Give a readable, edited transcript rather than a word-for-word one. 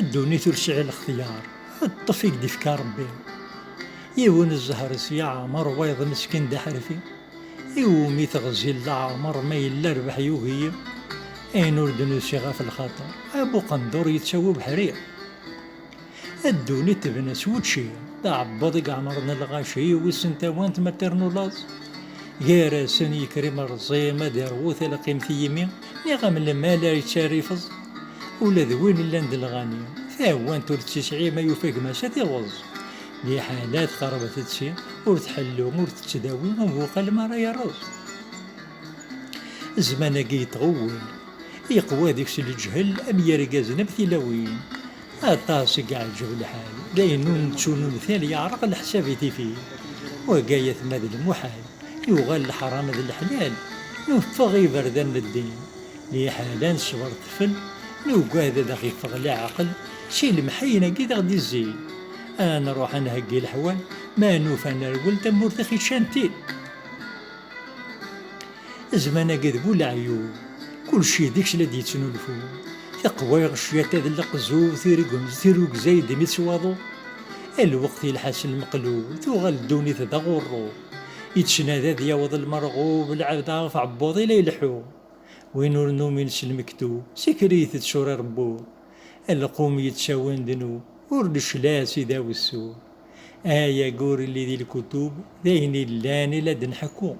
الدوني ترشع الاختيار الطفيق دي فكار ربي. يون الزهر سيعمر ويض مسكين دا حرفي، يومي تغزي العمر ما يلا ربح يوهي. اين وردنو سيغا في الخطر ابو قندور يتسوى بحرير. الدوني تبنى سوتشي دا عبض عمرنا الغاشي وسنتا وانت ما ترنولاز. يا راسن يكرم الرزيمة داروث لقيم في يمين نغم المال يتشاريفز. ولا ذوين اللاند الغانية ثاوان تسعي ما يفاق ما شاتيغوز. لي حالات خربة تسي ورتحلو ورتتداوي وفوق المرا يرز. زمانك يتغول يقوى ديكس الجهل ام يرقاز نبثلاوين. الطاسق عجب الحال داينون تشونو مثال يعرق الحساب فيه. وقاية ماذا المحال يغال الحرام ذا الحلال نوفغ يبردان الدين. لي حالان صبر طفل نوقع ذا دقيق فغلا عقل شي المحينة كي غدي الزين. انا روح نهقي الحوال ما نوفى نرقل تمور تخي شانتين. زمانا قذبو العيون كل شي ديكش لدي تنولفو تقوى غشيات هذا اللقزو ثيروك زايد متسواضو. الوقت الحاس المقلوب توغل دوني ذا غرو يتشنا ذا ياوض المرغوب العبد عرف عبوضي لا يلحو. وينو النومينس المكتوب سكريت تشوري ربو القوم يتشاون دنو وردش لاسي ذا والسور. آية قور اللي ذي الكتب ذين اللاني لدن حكوم.